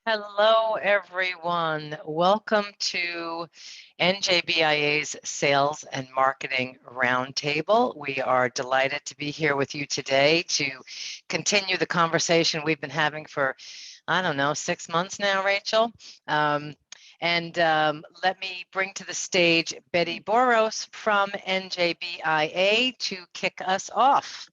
Hello, everyone. Welcome to NJBIA's Sales and Marketing Roundtable. We are delighted to be here with you today to continue the conversation we've been having for, I don't know, 6 months now, Rachel. Let me bring to the stage Betty Boros from NJBIA to kick us off.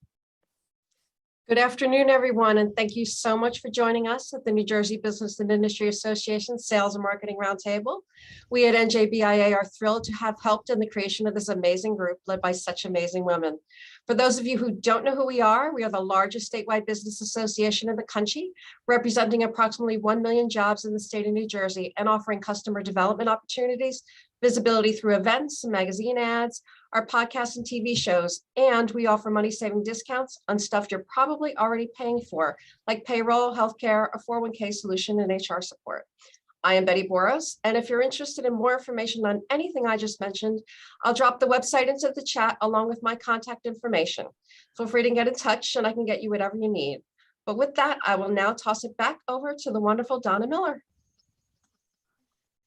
Good afternoon, everyone, and thank you so much for joining us at the New Jersey Business and Industry Association Sales and Marketing Roundtable. We at NJBIA are thrilled to have helped in the creation of this amazing group led by such amazing women. For those of you who don't know who we are the largest statewide business association in the country, representing approximately 1 million jobs in the state of New Jersey and offering customer development opportunities, visibility through events and magazine ads, our podcasts and TV shows, and we offer money-saving discounts on stuff you're probably already paying for, like payroll, healthcare, a 401k solution, and HR support. I am Betty Boros, and if you're interested in more information on anything I just mentioned, I'll drop the website into the chat along with my contact information. Feel free to get in touch and I can get you whatever you need. But with that, I will now toss it back over to the wonderful Donna Miller.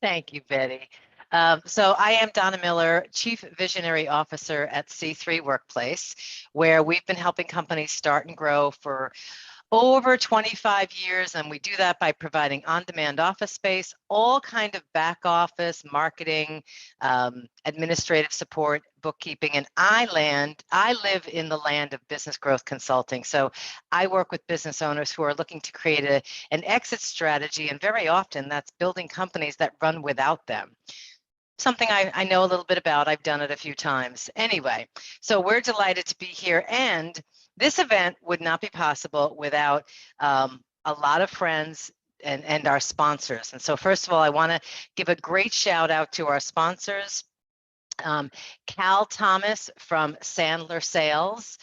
Thank you, Betty. So I am Donna Miller, Chief Visionary Officer at C3 Workplace, where we've been helping companies start and grow for over 25 years, and we do that by providing on-demand office space, all kind of back office, marketing, administrative support, bookkeeping, and I live in the land of business growth consulting. So I work with business owners who are looking to create an exit strategy, and very often that's building companies that run without them. Something I know a little bit about. I've done it a few times. Anyway, so we're delighted to be here, and this event would not be possible without a lot of friends and our sponsors. And so first of all, I want to give a great shout out to our sponsors. Cal Thomas from Sandler Sales.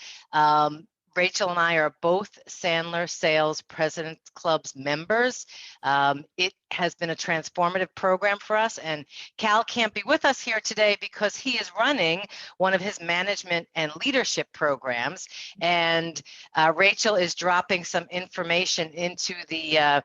Rachel and I are both Sandler Sales President's Club's members. It has been a transformative program for us, and Cal can't be with us here today because he is running one of his management and leadership programs, and Rachel is dropping some information into the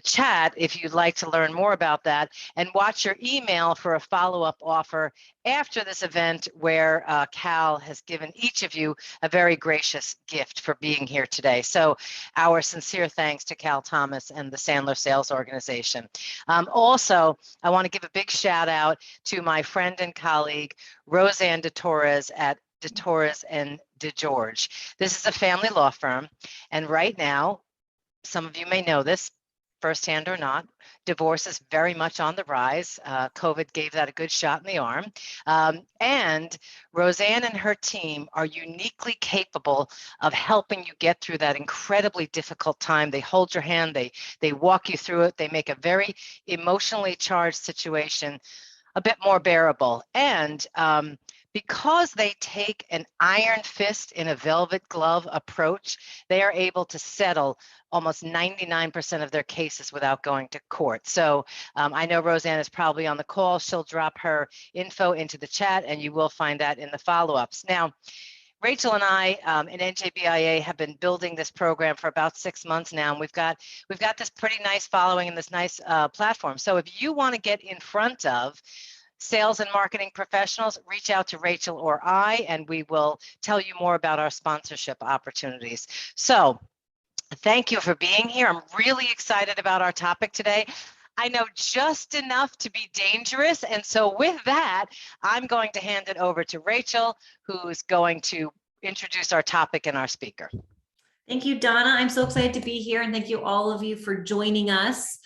chat if you'd like to learn more about that, and watch your email for a follow-up offer after this event where Cal has given each of you a very gracious gift for being here today. So our sincere thanks to Cal Thomas and the Sandler Sales Organization. Also, I want to give a big shout out to my friend and colleague, Roseanne DeTorres at DeTorres and DeGeorge. This is a family law firm, and right now, some of you may know this, firsthand or not, divorce is very much on the rise. COVID gave that a good shot in the arm. And Roseanne and her team are uniquely capable of helping you get through that incredibly difficult time. They hold your hand, they walk you through it, they make a very emotionally charged situation a bit more bearable. And because they take an iron fist in a velvet glove approach, they are able to settle almost 99% of their cases without going to court. So I know Roseanne is probably on the call. She'll drop her info into the chat, and you will find that in the follow-ups. Now, Rachel and I in NJBIA have been building this program for about 6 months now, and we've got this pretty nice following and this nice platform. So if you want to get in front of sales and marketing professionals, reach out to Rachel or I, and we will tell you more about our sponsorship opportunities. So thank you for being here. I'm really excited about our topic today. I know just enough to be dangerous. And so with that, I'm going to hand it over to Rachel, who's going to introduce our topic and our speaker. Thank you, Donna. I'm so excited to be here, and thank you all of you for joining us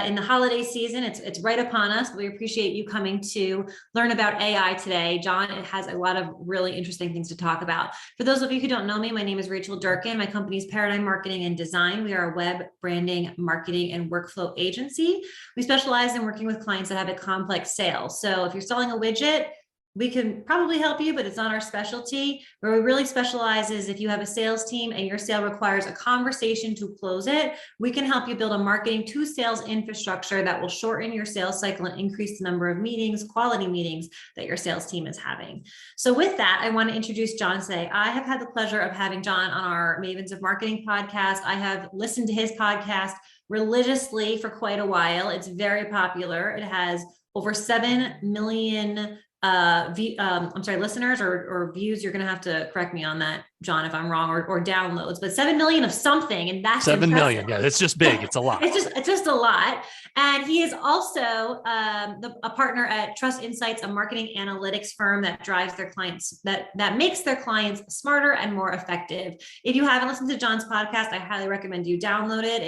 in the holiday season. It's right upon us, but we appreciate you coming to learn about AI today. John has a lot of really interesting things to talk about. For those of you who don't know me, my name is Rachel Durkin. My company is Paradigm Marketing and Design. We are a web branding, marketing, and workflow agency. We specialize in working with clients that have a complex sale. So if you're selling a widget, we can probably help you, but it's not our specialty. Where we really specialize is if you have a sales team and your sale requires a conversation to close it, we can help you build a marketing to sales infrastructure that will shorten your sales cycle and increase the number of meetings, quality meetings that your sales team is having. So with that, I want to introduce John today. I have had the pleasure of having John on our Mavens of Marketing podcast. I have listened to his podcast, religiously for quite a while. It's very popular. It has over 7 million listeners or views. You're going to have to correct me on that, John, if I'm wrong, or downloads, but 7 million of something. And that's 7 impressive. million. Yeah, it's just big. It's a lot. It's just a lot. And he is also a partner at Trust Insights, a marketing analytics firm that drives their clients, that makes their clients smarter and more effective. If you haven't listened to John's podcast, I highly recommend you download it.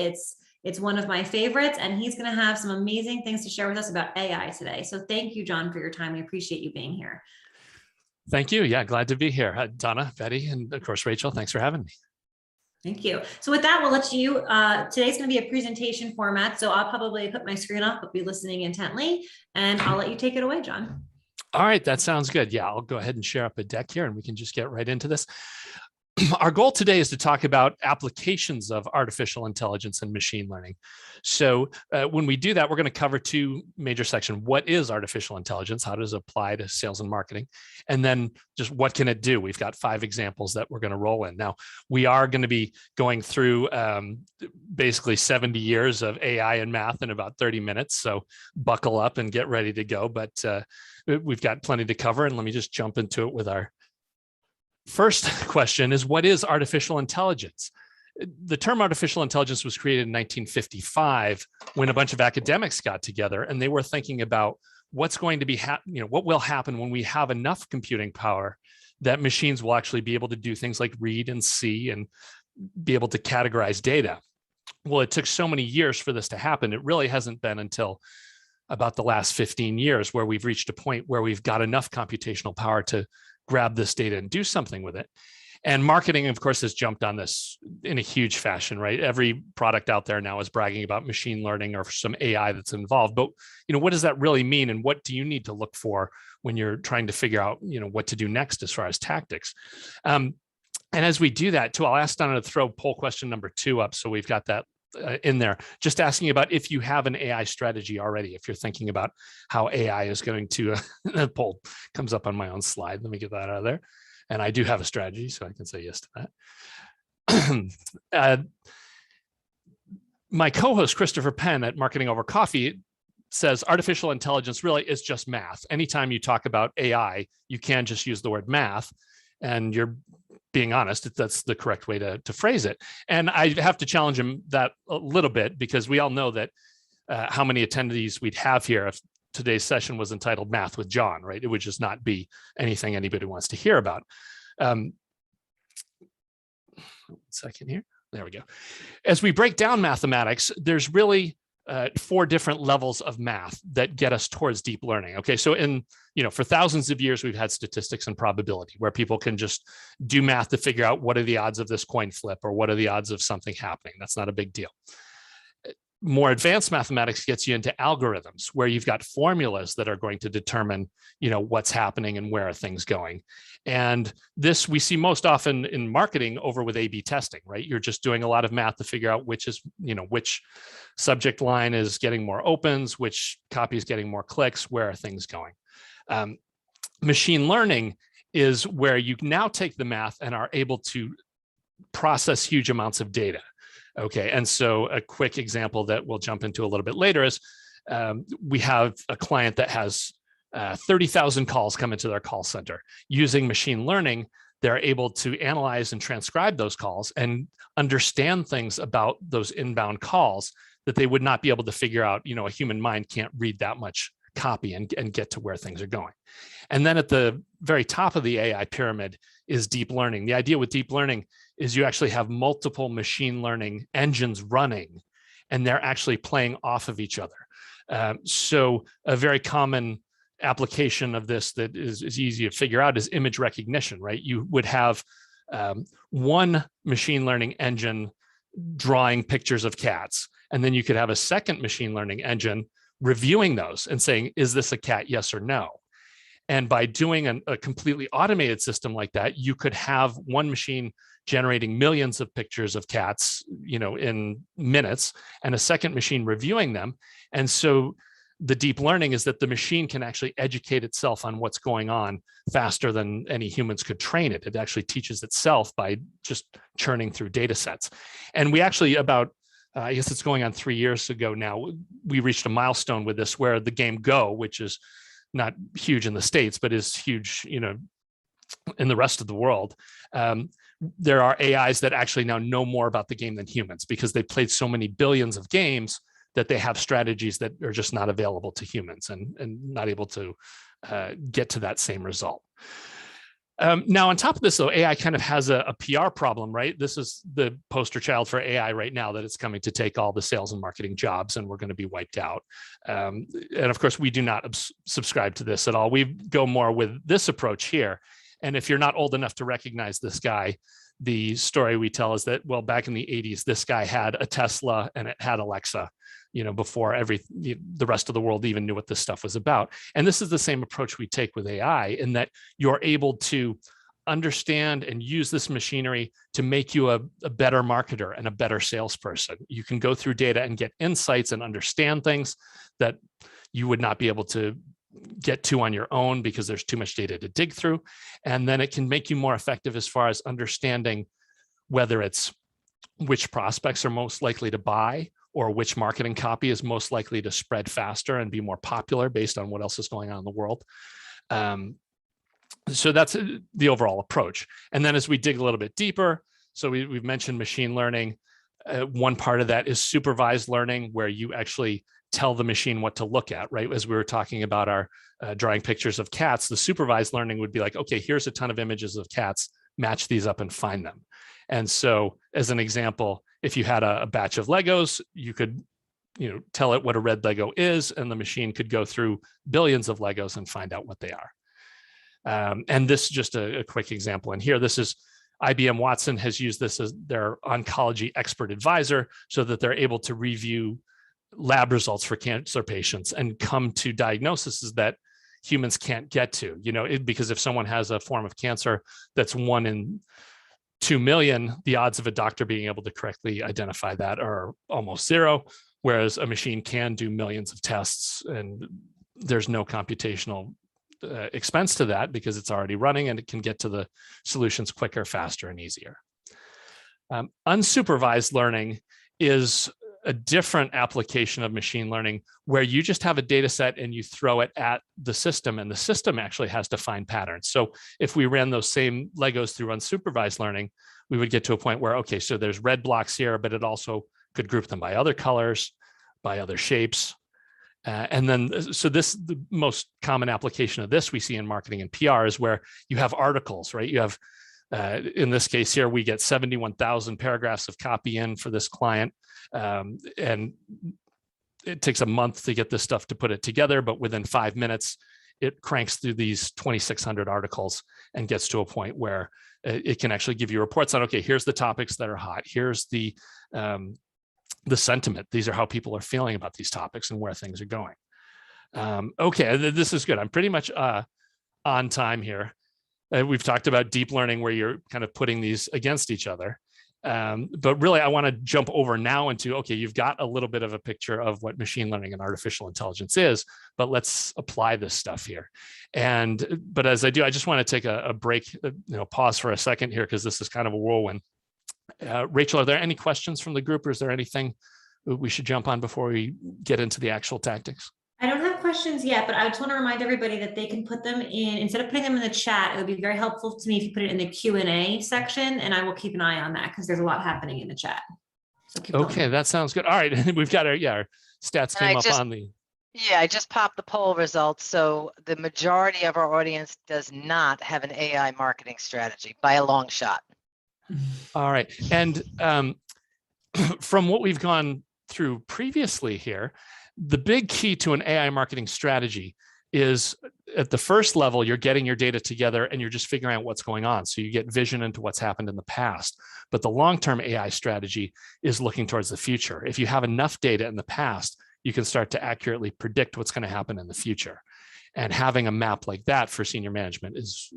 It's one of my favorites, and he's going to have some amazing things to share with us about AI today. So thank you, John, for your time. We appreciate you being here. Thank you. Yeah, glad to be here. Donna, Betty, and of course, Rachel, thanks for having me. Thank you. So with that, we'll let you, today's going to be a presentation format. So I'll probably put my screen off, but be listening intently, and I'll let you take it away, John. All right, that sounds good. Yeah, I'll go ahead and share up a deck here and we can just get right into this. Our goal today is to talk about applications of artificial intelligence and machine learning. So when we do that, we're going to cover two major sections. What is artificial intelligence? How does it apply to sales and marketing? And then just what can it do? We've got 5 examples that we're going to roll in. Now, we are going to be going through basically 70 years of AI and math in about 30 minutes. So buckle up and get ready to go. But we've got plenty to cover. And let me just jump into it with our first question is, what is artificial intelligence? The term artificial intelligence was created in 1955 when a bunch of academics got together and they were thinking about what's going to be, what will happen when we have enough computing power that machines will actually be able to do things like read and see and be able to categorize data. Well, it took so many years for this to happen. It really hasn't been until about the last 15 years where we've reached a point where we've got enough computational power to grab this data and do something with it. And marketing, of course, has jumped on this in a huge fashion, right? Every product out there now is bragging about machine learning or some AI that's involved. But, what does that really mean? And what do you need to look for when you're trying to figure out, what to do next as far as tactics? And as we do that too, I'll ask Donna to throw poll question number 2 up. So we've got that in there, just asking about if you have an AI strategy already, if you're thinking about how AI is going to, the poll comes up on my own slide. Let me get that out of there. And I do have a strategy, so I can say yes to that. My co-host, Christopher Penn at Marketing Over Coffee, says artificial intelligence really is just math. Anytime you talk about AI, you can just use the word math, and you're being honest, that's the correct way to phrase it. And I have to challenge him that a little bit, because we all know that how many attendees we'd have here if today's session was entitled Math with John, right? It would just not be anything anybody wants to hear about. 1 second here. There we go. As we break down mathematics, there's really 4 different levels of math that get us towards deep learning. Okay, so for thousands of years, we've had statistics and probability where people can just do math to figure out what are the odds of this coin flip or what are the odds of something happening. That's not a big deal. More advanced mathematics gets you into algorithms where you've got formulas that are going to determine, what's happening and where are things going. And this we see most often in marketing over with A/B testing, right? You're just doing a lot of math to figure out which subject line is getting more opens, which copy is getting more clicks, where are things going. Machine learning is where you now take the math and are able to process huge amounts of data. Okay, and so a quick example that we'll jump into a little bit later is we have a client that has 30,000 calls come into their call center. Using machine learning, they're able to analyze and transcribe those calls and understand things about those inbound calls that they would not be able to figure out. A human mind can't read that much copy and get to where things are going. And then at the very top of the AI pyramid is deep learning. The idea with deep learning is you actually have multiple machine learning engines running, and they're actually playing off of each other. So a very common application of this that is easy to figure out is image recognition, right? You would have one machine learning engine drawing pictures of cats, and then you could have a second machine learning engine reviewing those and saying, is this a cat, yes or no? And by doing a completely automated system like that, you could have one machine generating millions of pictures of cats, in minutes, and a second machine reviewing them. And so the deep learning is that the machine can actually educate itself on what's going on faster than any humans could train it. It actually teaches itself by just churning through data sets. And we actually, about I guess it's going on 3 years ago now, we reached a milestone with this where the game Go, which is not huge in the States, but is huge, in the rest of the world. There are AIs that actually now know more about the game than humans because they played so many billions of games that they have strategies that are just not available to humans and not able to get to that same result. Now, on top of this, though, AI kind of has a PR problem, right? This is the poster child for AI right now, that it's coming to take all the sales and marketing jobs and we're going to be wiped out. And of course, we do not subscribe to this at all. We go more with this approach here. And if you're not old enough to recognize this guy, the story we tell is that, well, back in the 80s, this guy had a Tesla and it had Alexa, before the rest of the world even knew what this stuff was about. And this is the same approach we take with AI, in that you're able to understand and use this machinery to make you a better marketer and a better salesperson. You can go through data and get insights and understand things that you would not be able to get to on your own because there's too much data to dig through. And then it can make you more effective as far as understanding whether it's which prospects are most likely to buy, or which marketing copy is most likely to spread faster and be more popular based on what else is going on in the world. So that's the overall approach. And then as we dig a little bit deeper, so we've mentioned machine learning. One part of that is supervised learning, where you actually tell the machine what to look at, right? As we were talking about our drawing pictures of cats, the supervised learning would be like, okay, here's a ton of images of cats, match these up and find them. And so as an example, if you had a batch of Legos, you could tell it what a red Lego is, and the machine could go through billions of Legos and find out what they are. And this is just a quick example. And here, this is IBM Watson has used this as their oncology expert advisor, so that they're able to review lab results for cancer patients and come to diagnoses that humans can't get to, because if someone has a form of cancer that's 1 in 2 million, the odds of a doctor being able to correctly identify that are almost zero, whereas a machine can do millions of tests and there's no computational expense to that because it's already running and it can get to the solutions quicker, faster, and easier. Unsupervised learning is a different application of machine learning, where you just have a data set and you throw it at the system, and the system actually has to find patterns. So if we ran those same Legos through unsupervised learning, we would get to a point where, okay, so there's red blocks here, but it also could group them by other colors, by other shapes. And then, so the most common application of this we see in marketing and PR is where you have articles, right? You have, in this case here, we get 71,000 paragraphs of copy in for this client. And it takes a month to get this stuff to put it together, but within 5 minutes, it cranks through these 2,600 articles and gets to a point where it can actually give you reports on, okay, here's the topics that are hot. Here's the sentiment. These are how people are feeling about these topics and where things are going. Okay, this is good. I'm pretty much on time here. We've talked about deep learning, where you're kind of putting these against each other. But really, I want to jump over now into, okay, you've got a little bit of a picture of what machine learning and artificial intelligence is, but let's apply this stuff here. But as I do, I just want to take a break, pause for a second here, because this is kind of a whirlwind. Rachel, are there any questions from the group, or is there anything we should jump on before we get into the actual tactics? I don't have questions yet, but I just want to remind everybody that they can put them in, instead of putting them in the chat, it would be very helpful to me if you put it in the Q&A section, and I will keep an eye on that because there's a lot happening in the chat. So keep okay, going. That sounds good. All right, we've got our stats came up on the. Yeah, I just popped the poll results. So the majority of our audience does not have an AI marketing strategy by a long shot. All right, and from what we've gone through previously here, the big key to an AI marketing strategy is, at the first level, you're getting your data together and you're just figuring out what's going on. So you get vision into what's happened in the past. But the long-term AI strategy is looking towards the future. If you have enough data in the past, you can start to accurately predict what's going to happen in the future. And having a map like that for senior management is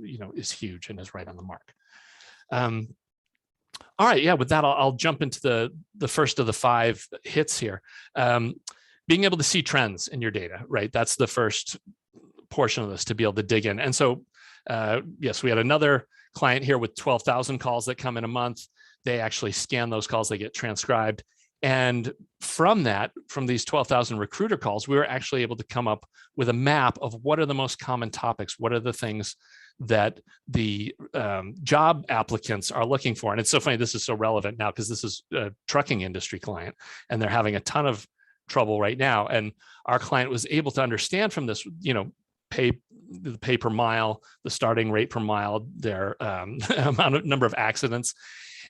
huge and is right on the mark. All right, yeah, with that, I'll jump into the first of the 5 hits here. Being able to see trends in your data, right? That's the first portion of this, to be able to dig in. And so, yes, we had another client here with 12,000 calls that come in a month. They actually scan those calls, they get transcribed. And from these 12,000 recruiter calls, we were actually able to come up with a map of what are the most common topics, what are the things that the job applicants are looking for. And it's so funny, this is so relevant now because this is a trucking industry client, and they're having a ton of trouble right now. And our client was able to understand from this, the pay per mile, the starting rate per mile, their number of accidents.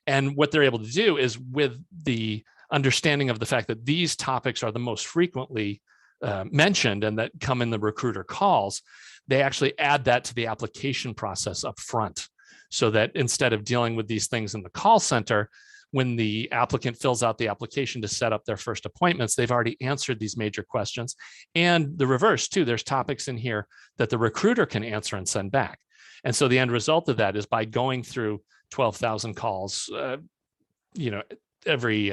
And what they're able to do is, with the understanding of the fact that these topics are the most frequently mentioned and that come in the recruiter calls, they actually add that to the application process up front, so that instead of dealing with these things in the call center, when the applicant fills out the application to set up their first appointments, they've already answered these major questions. And the reverse too, there's topics in here that the recruiter can answer and send back. And so the end result of that is, by going through 12,000 calls, every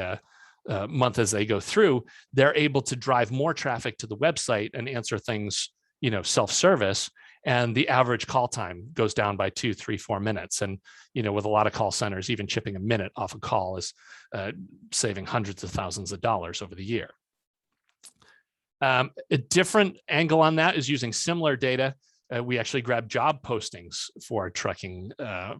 month as they go through, they're able to drive more traffic to the website and answer things, self-service. And the average call time goes down by 2, 3, 4 minutes. And, with a lot of call centers, even chipping a minute off a call is saving hundreds of thousands of dollars over the year. A different angle on that is using similar data. We actually grabbed job postings for trucking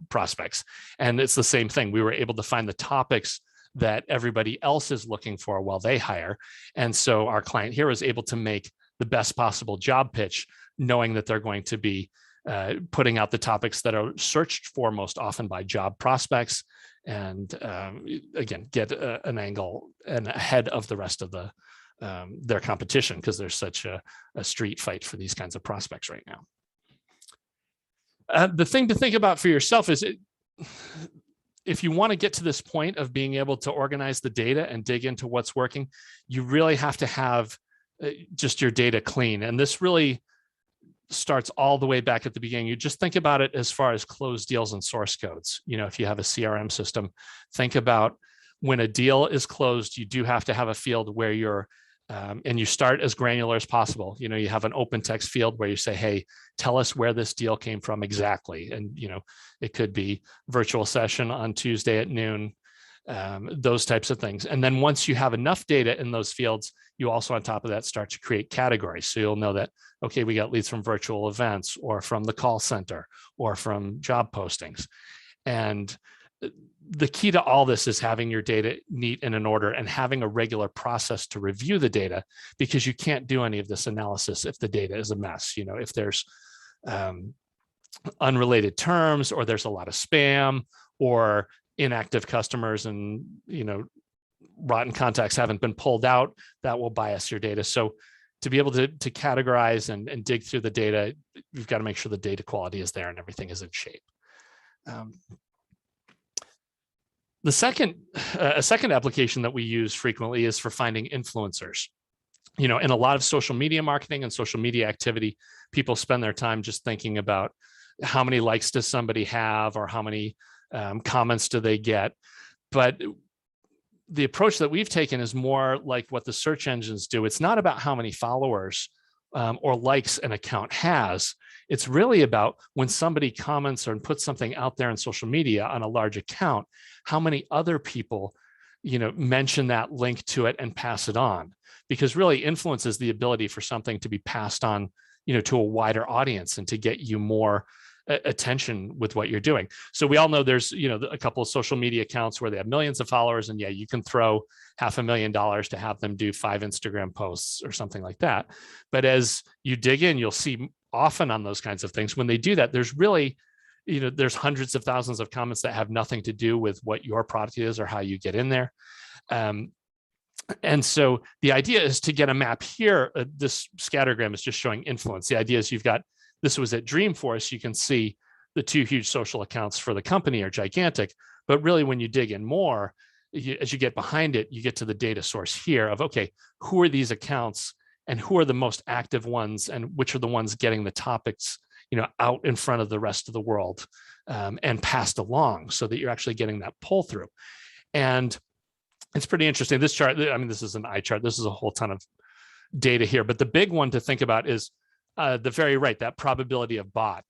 prospects. And it's the same thing. We were able to find the topics that everybody else is looking for while they hire. And so our client here was able to make the best possible job pitch, knowing that they're going to be putting out the topics that are searched for most often by job prospects, and again, get an angle and ahead of the rest of their competition, because there's such a street fight for these kinds of prospects right now. The thing to think about for yourself is, if you want to get to this point of being able to organize the data and dig into what's working, you really have to have just your data clean. And this really starts all the way back at the beginning. You just think about it as far as closed deals and source codes. If you have a CRM system, think about when a deal is closed, you do have to have a field where you're, and you start as granular as possible. You have an open text field where you say, hey, tell us where this deal came from exactly. And, it could be virtual session on Tuesday at noon, those types of things. And then once you have enough data in those fields, you also on top of that start to create categories. So you'll know that, okay, we got leads from virtual events, or from the call center, or from job postings. And the key to all this is having your data neat and in order, and having a regular process to review the data, because you can't do any of this analysis if the data is a mess. If there's unrelated terms, or there's a lot of spam, or inactive customers, and rotten contacts haven't been pulled out, that will bias your data. So to be able to categorize and dig through the data, you've got to make sure the data quality is there and everything is in shape. A second application that we use frequently is for finding influencers. In a lot of social media marketing and social media activity, people spend their time just thinking about how many likes does somebody have, or how many comments do they get. But the approach that we've taken is more like what the search engines do. It's not about how many followers or likes an account has. It's really about when somebody comments or puts something out there in social media on a large account, how many other people, mention that link to it and pass it on. Because really, influence is the ability for something to be passed on, to a wider audience, and to get you more attention with what you're doing. So we all know there's, a couple of social media accounts where they have millions of followers, and yeah, you can throw $500,000 to have them do 5 Instagram posts or something like that. But as you dig in, you'll see often on those kinds of things, when they do that, there's really, there's hundreds of thousands of comments that have nothing to do with what your product is or how you get in there. And so the idea is to get a map here. This scattergram is just showing influence. The idea is this was at Dreamforce. You can see the 2 huge social accounts for the company are gigantic, but really when you dig in more, as you get behind it, you get to the data source here of, okay, who are these accounts and who are the most active ones, and which are the ones getting the topics, out in front of the rest of the world and passed along, so that you're actually getting that pull through. And it's pretty interesting. This chart, this is an eye chart. This is a whole ton of data here, but the big one to think about is the very right, that probability of bot.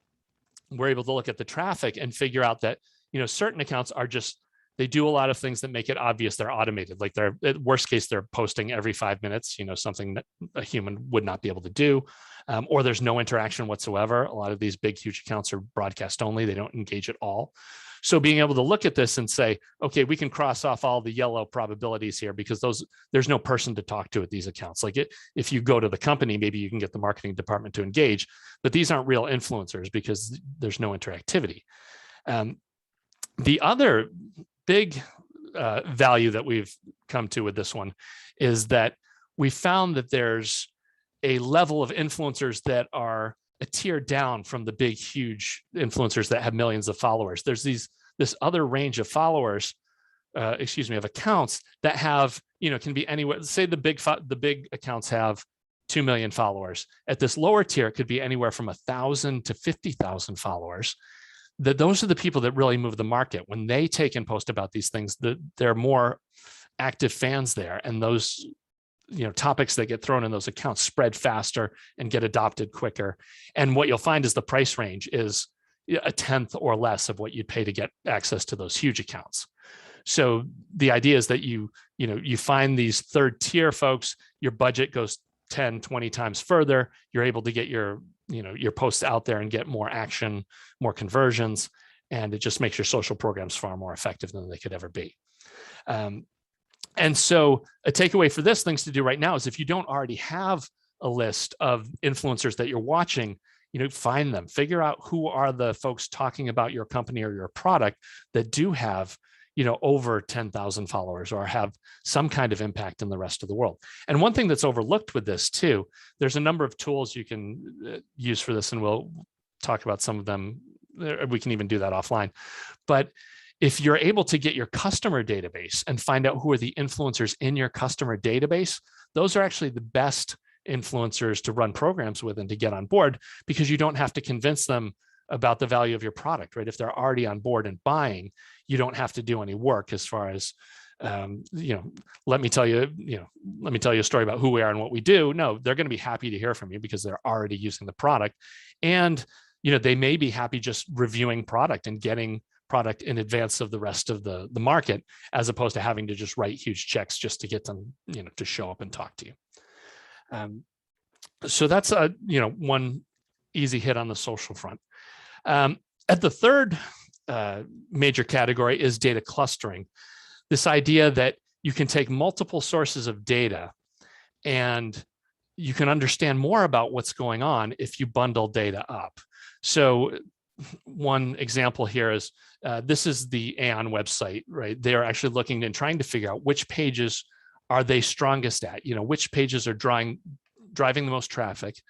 We're able to look at the traffic and figure out that, certain accounts are just, They do a lot of things that make it obvious they're automated. Like they're, at worst case, they're posting every 5 minutes, something that a human would not be able to do, or there's no interaction whatsoever. A lot of these big, huge accounts are broadcast only. They don't engage at all. So being able to look at this and say, okay, we can cross off all the yellow probabilities here because there's no person to talk to at these accounts. Like if you go to the company, maybe you can get the marketing department to engage, but these aren't real influencers because there's no interactivity. The other big value that we've come to with this one is that we found that there's a level of influencers that are a tier down from the big, huge influencers that have millions of followers. There's this other range of followers, of accounts that have, can be anywhere. Say the big accounts have 2 million followers. At this lower tier, it could be anywhere from 1,000 to 50,000 followers. Those are the people that really move the market. When they take and post about these things, there are more active fans there, and those topics that get thrown in those accounts spread faster and get adopted quicker. And what you'll find is the price range is a tenth or less of what you'd pay to get access to those huge accounts. So the idea is that you find these third tier folks, your budget goes 10, 20 times further. You're able to get your posts out there and get more action, more conversions, and it just makes your social programs far more effective than they could ever be. And so a takeaway for this, things to do right now, is if you don't already have a list of influencers that you're watching, find them, figure out who are the folks talking about your company or your product that do have, over 10,000 followers or have some kind of impact in the rest of the world. And one thing that's overlooked with this too, there's a number of tools you can use for this, and we'll talk about some of them. We can even do that offline. But if you're able to get your customer database and find out who are the influencers in your customer database, those are actually the best influencers to run programs with and to get on board, because you don't have to convince them about the value of your product, right? If they're already on board and buying, you don't have to do any work as far as, let me tell you a story about who we are and what we do. No, they're going to be happy to hear from you because they're already using the product. And, they may be happy just reviewing product and getting product in advance of the rest of the market, as opposed to having to just write huge checks just to get them, to show up and talk to you. So that's one easy hit on the social front. At the third major category is data clustering. This idea that you can take multiple sources of data and you can understand more about what's going on if you bundle data up. So one example here is this is the Aon website, right? They're actually looking and trying to figure out which pages are they strongest at, which pages are driving the most traffic,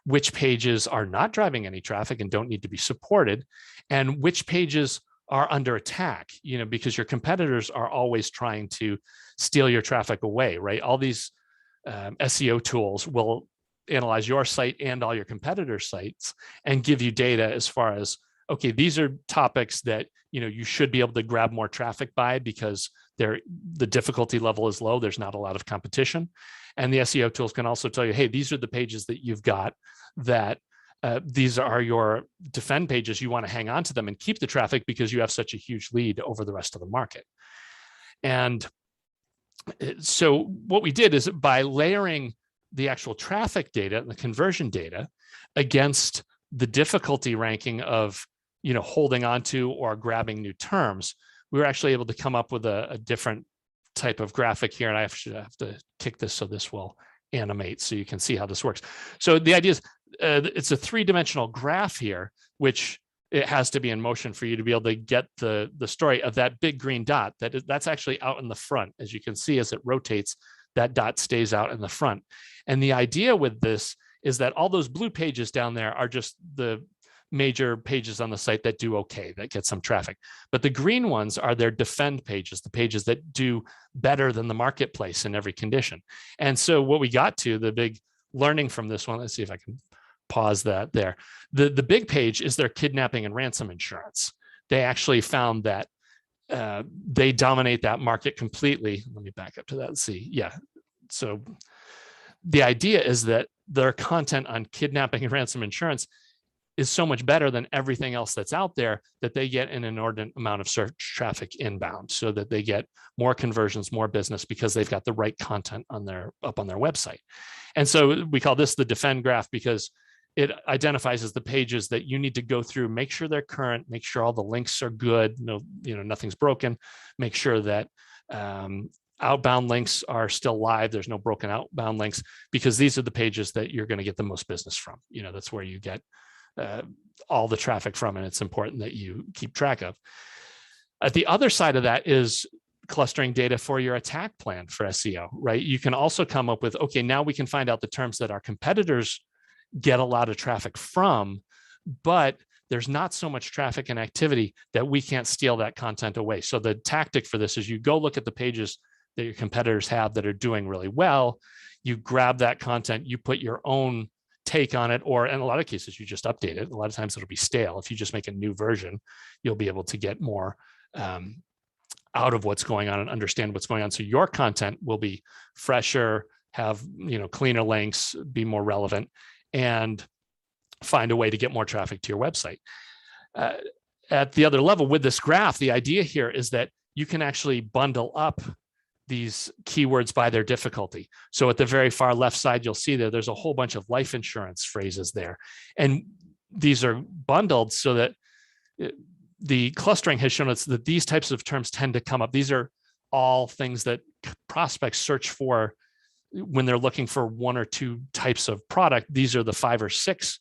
which pages are not driving any traffic and don't need to be supported, and which pages are under attack, because your competitors are always trying to steal your traffic away, right? All these SEO tools will analyze your site and all your competitors' sites and give you data as far as, okay, these are topics that you should be able to grab more traffic by because the difficulty level is low. There's not a lot of competition. And the SEO tools can also tell you, hey, these are the pages that you've got that these are your defend pages. You want to hang on to them and keep the traffic because you have such a huge lead over the rest of the market. And so what we did is, by layering the actual traffic data and the conversion data against the difficulty ranking of, holding on to or grabbing new terms, we were actually able to come up with a different type of graphic here. And I should have to kick this so this will animate so you can see how this works. So the idea is it's a three-dimensional graph here, which it has to be in motion for you to be able to get the story of that big green dot. That's actually out in the front. As you can see, as it rotates, that dot stays out in the front. And the idea with this is that all those blue pages down there are just the major pages on the site that do okay, that get some traffic. But the green ones are their defend pages, the pages that do better than the marketplace in every condition. And so what we got to, the big learning from this one, let's see if I can pause that there. The big page is their kidnapping and ransom insurance. They actually found that they dominate that market completely. Let me back up to that and see. Yeah. So the idea is that their content on kidnapping and ransom insurance is so much better than everything else that's out there that they get an inordinate amount of search traffic inbound, so that they get more conversions, more business, because they've got the right content on up on their website. And so we call this the defend graph, because it identifies as the pages that you need to go through, make sure they're current, make sure all the links are good, nothing's broken, make sure that outbound links are still live, there's no broken outbound links, because these are the pages that you're going to get the most business from. That's where you get all the traffic from, and it's important that you keep track of. At the other side of that is clustering data for your attack plan for SEO, right? You can also come up with, okay, now we can find out the terms that our competitors get a lot of traffic from, but there's not so much traffic and activity that we can't steal that content away. So the tactic for this is you go look at the pages that your competitors have that are doing really well, you grab that content, you put your own take on it, or in a lot of cases, you just update it. A lot of times it'll be stale. If you just make a new version, you'll be able to get more out of what's going on and understand what's going on. So your content will be fresher, have cleaner links, be more relevant, and find a way to get more traffic to your website. At the other level with this graph, the idea here is that you can actually bundle up these keywords by their difficulty. So at the very far left side, you'll see there's a whole bunch of life insurance phrases there. And these are bundled so that the clustering has shown us that these types of terms tend to come up. These are all things that prospects search for when they're looking for one or two types of product. These are the 5 or 6,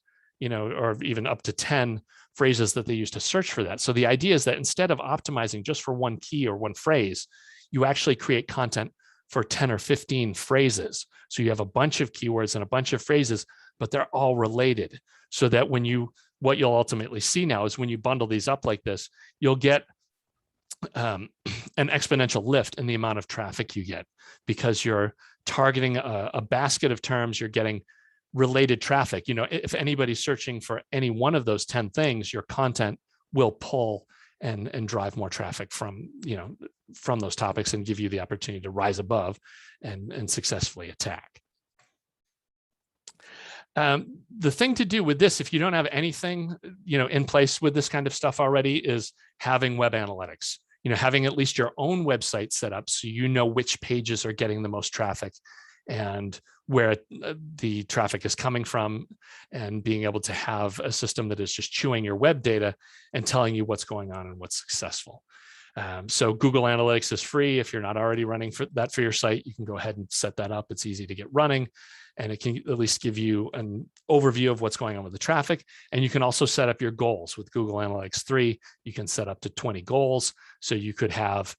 or even up to 10 phrases that they use to search for that. So the idea is that instead of optimizing just for one key or one phrase, you actually create content for 10 or 15 phrases. So you have a bunch of keywords and a bunch of phrases, but they're all related. So that what you'll ultimately see now is when you bundle these up like this, you'll get an exponential lift in the amount of traffic you get, because you're targeting a basket of terms, you're getting related traffic. If anybody's searching for any one of those 10 things, your content will pull and drive more traffic from those topics and give you the opportunity to rise above and successfully attack. The thing to do with this, if you don't have anything in place with this kind of stuff already, is having web analytics. Having at least your own website set up so you know which pages are getting the most traffic and where the traffic is coming from, and being able to have a system that is just chewing your web data and telling you what's going on and what's successful. So Google Analytics is free. If you're not already running for your site, you can go ahead and set that up. It's easy to get running, and it can at least give you an overview of what's going on with the traffic. And you can also set up your goals with Google Analytics 3. You can set up to 20 goals. So you could have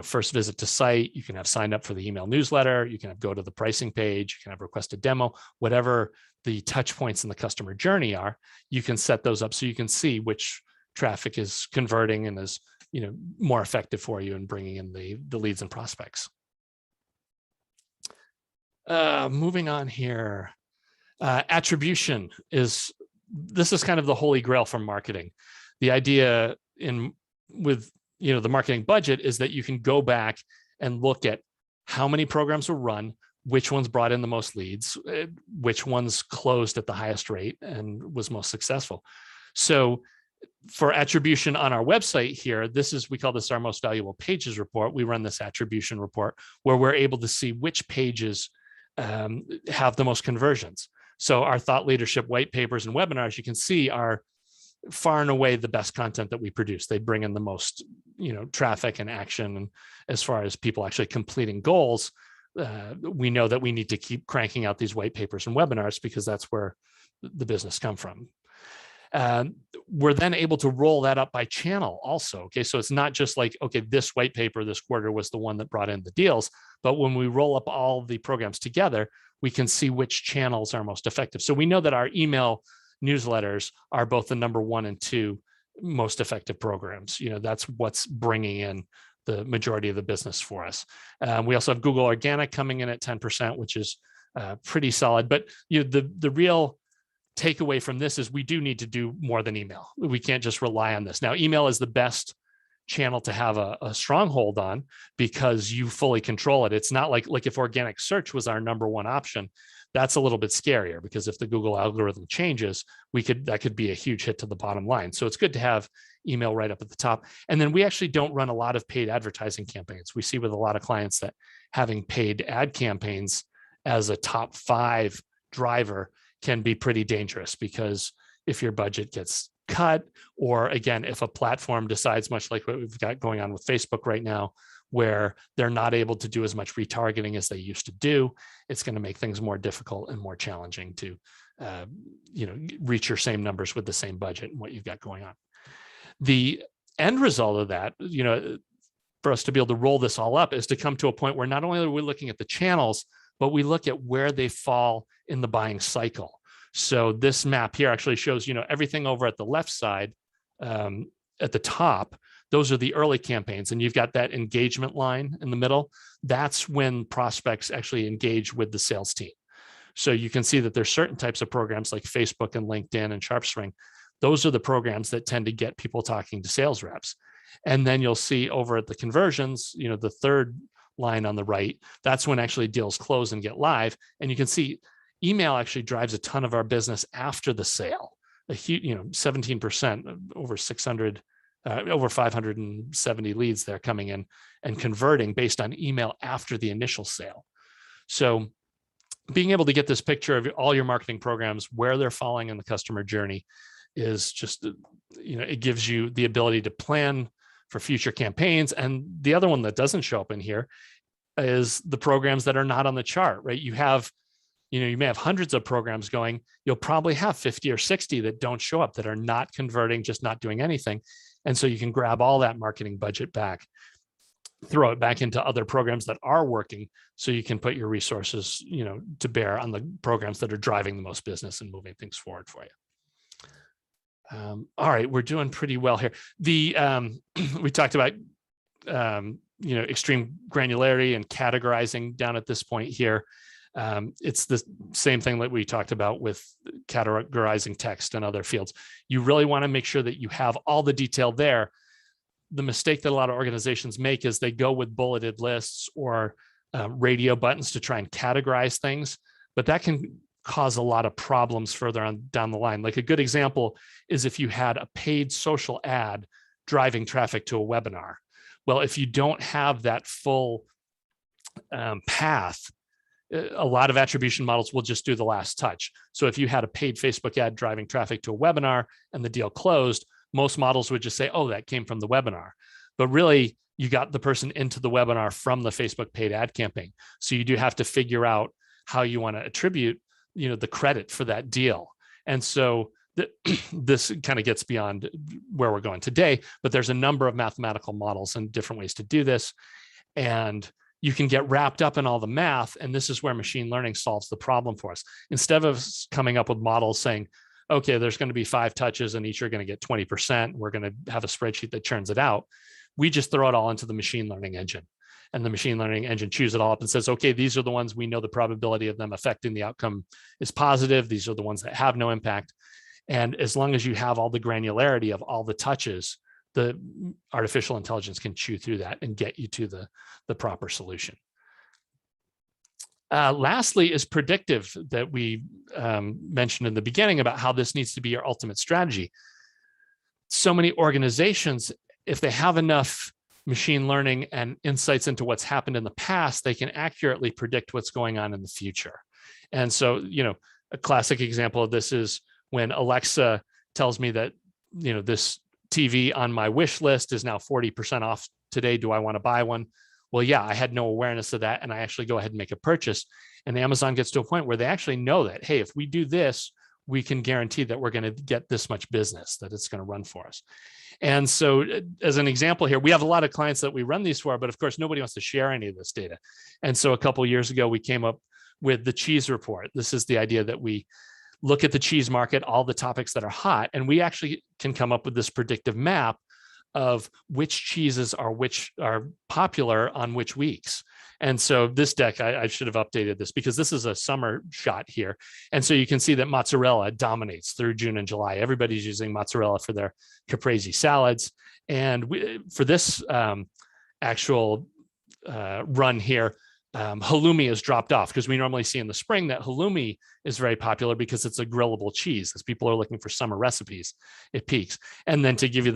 first visit to site, you can have signed up for the email newsletter, you can have go to the pricing page, you can have request a demo, whatever the touch points in the customer journey are, you can set those up so you can see which traffic is converting and is more effective for you in bringing in the leads and prospects. Moving on here, attribution is kind of the holy grail for marketing. The idea with the marketing budget is that you can go back and look at how many programs were run, which ones brought in the most leads, which ones closed at the highest rate and was most successful. So for attribution on our website here, we call this our most valuable pages report. We run this attribution report where we're able to see which pages have the most conversions. So our thought leadership white papers and webinars, you can see, are far and away the best content that we produce. They bring in the most, traffic and action. And as far as people actually completing goals, we know that we need to keep cranking out these white papers and webinars because that's where the business come from. We're then able to roll that up by channel also. Okay, so it's not just like, okay, this white paper this quarter was the one that brought in the deals, but when we roll up all the programs together, we can see which channels are most effective. So we know that our email newsletters are both the number 1 and 2 most effective programs. That's what's bringing in the majority of the business for us. We also have Google Organic coming in at 10%, which is pretty solid. But the real takeaway from this is we do need to do more than email. We can't just rely on this. Now, email is the best channel to have a stronghold on because you fully control it. It's not like if organic search was our number 1 option, That's a little bit scarier, because if the Google algorithm changes, that could be a huge hit to the bottom line. So it's good to have email right up at the top. And then we actually don't run a lot of paid advertising campaigns. We see with a lot of clients that having paid ad campaigns as a top 5 driver can be pretty dangerous, because if your budget gets cut, or again, if a platform decides, much like what we've got going on with Facebook right now, where they're not able to do as much retargeting as they used to do, it's going to make things more difficult and more challenging to reach your same numbers with the same budget and what you've got going on. The end result of that, for us to be able to roll this all up, is to come to a point where not only are we looking at the channels, but we look at where they fall in the buying cycle. So this map here actually shows, everything over at the left side, at the top, those are the early campaigns, and you've got that engagement line in the middle. That's when prospects actually engage with the sales team. So you can see that there's certain types of programs like Facebook and LinkedIn and SharpSpring. Those are the programs that tend to get people talking to sales reps. And then you'll see over at the conversions, the third line on the right, that's when actually deals close and get live. And you can see email actually drives a ton of our business after the sale. A huge, 17%, over 600, over 570 leads there coming in and converting based on email after the initial sale. So being able to get this picture of all your marketing programs, where they're falling in the customer journey, is just, it gives you the ability to plan for future campaigns. And the other one that doesn't show up in here is the programs that are not on the chart, right? You may have hundreds of programs going. You'll probably have 50 or 60 that don't show up, that are not converting, just not doing anything. And so you can grab all that marketing budget back, throw it back into other programs that are working, so you can put your resources, to bear on the programs that are driving the most business and moving things forward for you. All right, we're doing pretty well here. We talked about extreme granularity and categorizing down at this point here. It's the same thing that we talked about with categorizing text and other fields. You really want to make sure that you have all the detail there. The mistake that a lot of organizations make is they go with bulleted lists or radio buttons to try and categorize things, but that can cause a lot of problems further on down the line. Like a good example is if you had a paid social ad driving traffic to a webinar. Well, if you don't have that full path, a lot of attribution models will just do the last touch. So if you had a paid Facebook ad driving traffic to a webinar and the deal closed, most models would just say, oh, that came from the webinar. But really, you got the person into the webinar from the Facebook paid ad campaign. So you do have to figure out how you want to attribute, the credit for that deal. And so this kind of gets beyond where we're going today, but there's a number of mathematical models and different ways to do this. And you can get wrapped up in all the math. And this is where machine learning solves the problem for us. Instead of coming up with models saying, okay, there's going to be 5 touches and each are going to get 20%. We're going to have a spreadsheet that churns it out. We just throw it all into the machine learning engine. And the machine learning engine chews it all up and says, okay, these are the ones we know the probability of them affecting the outcome is positive. These are the ones that have no impact. And as long as you have all the granularity of all the touches, the artificial intelligence can chew through that and get you to the proper solution. Lastly is predictive, that we mentioned in the beginning about how this needs to be your ultimate strategy. So many organizations, if they have enough machine learning and insights into what's happened in the past, they can accurately predict what's going on in the future. And so, a classic example of this is when Alexa tells me that, this TV on my wish list is now 40% off today. Do I want to buy one? Well, yeah, I had no awareness of that. And I actually go ahead and make a purchase. And Amazon gets to a point where they actually know that, hey, if we do this, we can guarantee that we're going to get this much business, that it's going to run for us. And so as an example here, we have a lot of clients that we run these for, but of course, nobody wants to share any of this data. And so a couple of years ago, we came up with the cheese report. This is the idea that we look at the cheese market, all the topics that are hot, and we actually can come up with this predictive map of which cheeses are popular on which weeks. And so this deck, I should have updated this because this is a summer shot here. And so you can see that mozzarella dominates through June and July. Everybody's using mozzarella for their caprese salads. And for this actual run here, halloumi has dropped off, because we normally see in the spring that halloumi is very popular because it's a grillable cheese. As people are looking for summer recipes, it peaks. And then to give you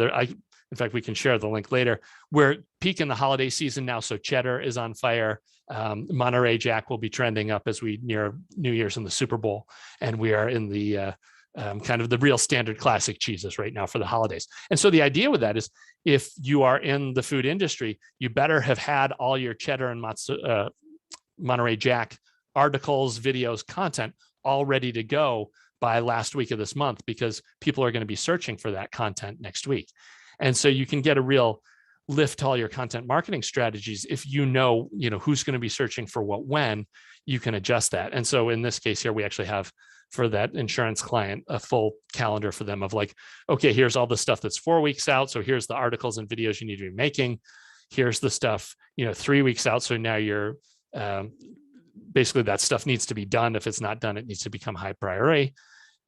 in fact, we can share the link later. We're peaking the holiday season now, so cheddar is on fire. Monterey Jack will be trending up as we near New Year's and the Super Bowl, and we are in the kind of the real standard classic cheeses right now for the holidays. And so the idea with that is, if you are in the food industry, you better have had all your cheddar and Monterey Jack articles, videos, content all ready to go by last week of this month, because people are going to be searching for that content next week. And so you can get a real lift to all your content marketing strategies if you know who's going to be searching for what when. You can adjust that. And so in this case here, we actually have, for that insurance client, a full calendar for them of like, okay, here's all the stuff that's 4 weeks out. So here's the articles and videos you need to be making. Here's the stuff, 3 weeks out. So now you're basically, that stuff needs to be done. If it's not done, it needs to become high priority.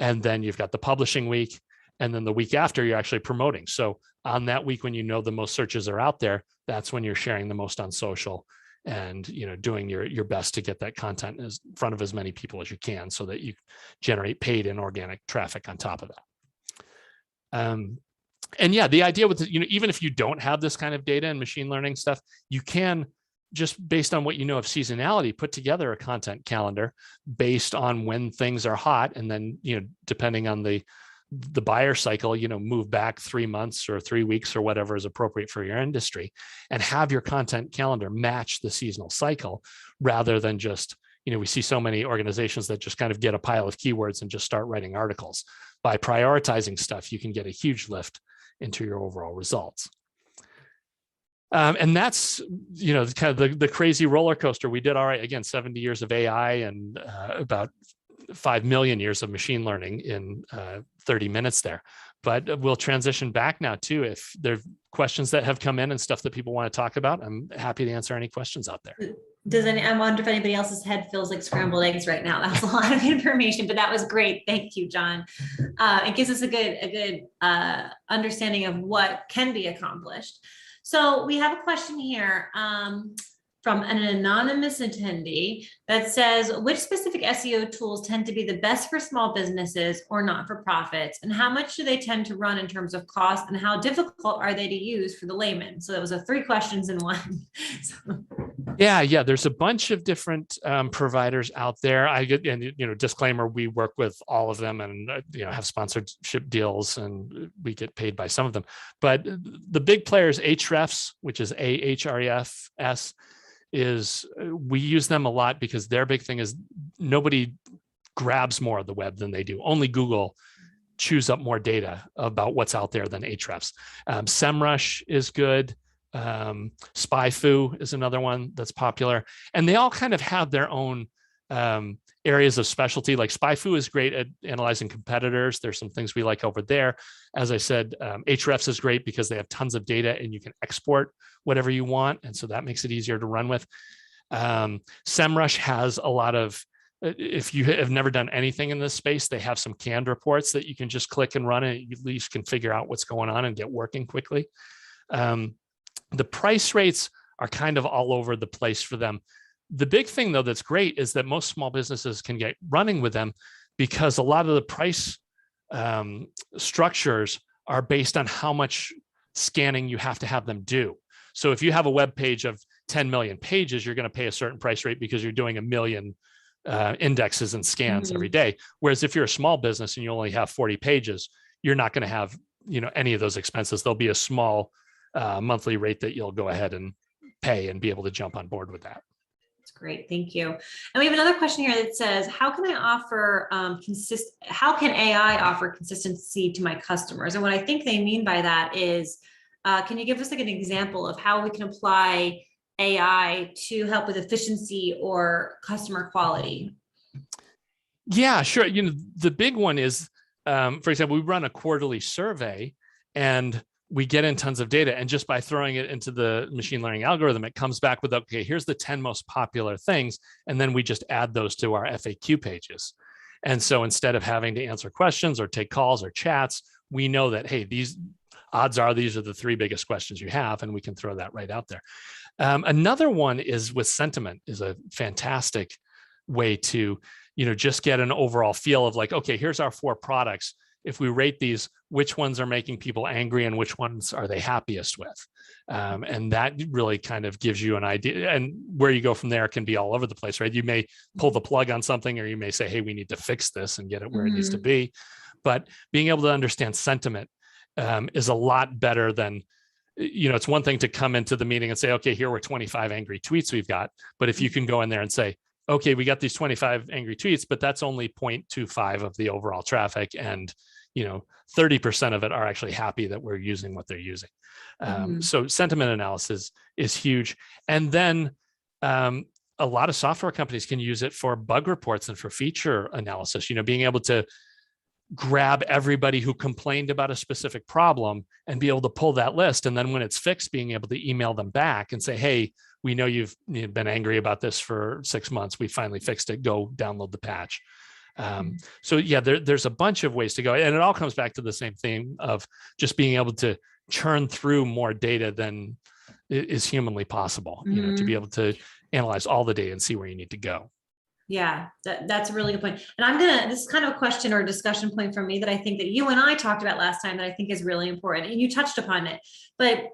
And then you've got the publishing week. And then the week after, you're actually promoting. So on that week, when the most searches are out there, that's when you're sharing the most on social, and doing your best to get that content in front of as many people as you can, so that you generate paid and organic traffic on top of that. And yeah, the idea with even if you don't have this kind of data and machine learning stuff, you can, just based on what you know of seasonality, put together a content calendar based on when things are hot, and then depending on the buyer cycle, move back 3 months or 3 weeks or whatever is appropriate for your industry, and have your content calendar match the seasonal cycle, rather than just, we see so many organizations that just kind of get a pile of keywords and just start writing articles. By prioritizing stuff, you can get a huge lift into your overall results. And that's, kind of the crazy roller coaster. We did all right, again, 70 years of AI and about 5 million years of machine learning in 30 minutes there. But we'll transition back now too. If there are questions that have come in and stuff that people want to talk about, I'm happy to answer any questions out there. I wonder if anybody else's head feels like scrambled eggs right now. That was a lot of information, but that was great. Thank you, John. It gives us a good understanding of what can be accomplished. So we have a question here from an anonymous attendee that says, which specific SEO tools tend to be the best for small businesses or not-for-profits, and how much do they tend to run in terms of cost, and how difficult are they to use for the layman? So that was 3 questions in one. Yeah, there's a bunch of different providers out there. Disclaimer, we work with all of them, and have sponsorship deals, and we get paid by some of them. But the big players, Ahrefs, which is Ahrefs, we use them a lot because their big thing is nobody grabs more of the web than they do. Only Google chews up more data about what's out there than Ahrefs. SEMrush is good. SpyFu is another one that's popular, and they all kind of have their own areas of specialty. Like SpyFu is great at analyzing competitors. There's some things we like over there. As I said, Ahrefs is great because they have tons of data and you can export whatever you want, and so that makes it easier to run with. SEMrush has a lot of, if you have never done anything in this space, they have some canned reports that you can just click and run, and you at least can figure out what's going on and get working quickly. The price rates are kind of all over the place for them. The big thing, though, that's great is that most small businesses can get running with them because a lot of the price structures are based on how much scanning you have to have them do. So if you have a web page of 10 million pages, you're going to pay a certain price rate because you're doing 1 million indexes and scans every day. Whereas if you're a small business and you only have 40 pages, you're not going to have any of those expenses. There'll be a small monthly rate that you'll go ahead and pay and be able to jump on board with that. That's great. Thank you. And we have another question here that says, how can AI offer consistency to my customers? And what I think they mean by that is, can you give us like an example of how we can apply AI to help with efficiency or customer quality? Yeah, sure. The big one is, for example, we run a quarterly survey and we get in tons of data, and just by throwing it into the machine learning algorithm, it comes back with, okay, here's the 10 most popular things. And then we just add those to our FAQ pages. And so instead of having to answer questions or take calls or chats, we know that, hey, odds are these are the 3 biggest questions you have, and we can throw that right out there. Another one is with sentiment is a fantastic way to, just get an overall feel of like, okay, here's our 4 products. If we rate these, which ones are making people angry and which ones are they happiest with? And that really kind of gives you an idea. And where you go from there can be all over the place, right? You may pull the plug on something, or you may say, hey, we need to fix this and get it where it needs to be. But being able to understand sentiment is a lot better than, it's one thing to come into the meeting and say, okay, here were 25 angry tweets we've got. But if you can go in there and say, okay, we got these 25 angry tweets, but that's only 0.25 of the overall traffic. And 30% of it are actually happy that we're using what they're using. So sentiment analysis is huge. And then a lot of software companies can use it for bug reports and for feature analysis, being able to grab everybody who complained about a specific problem and be able to pull that list. And then when it's fixed, being able to email them back and say, hey, we know you've been angry about this for 6 months. We finally fixed it. Go download the patch. So yeah, there's a bunch of ways to go. And it all comes back to the same theme of just being able to churn through more data than is humanly possible, to be able to analyze all the data and see where you need to go. Yeah, that's a really good point. And this is kind of a question or a discussion point for me that I think that you and I talked about last time that I think is really important. And you touched upon it, but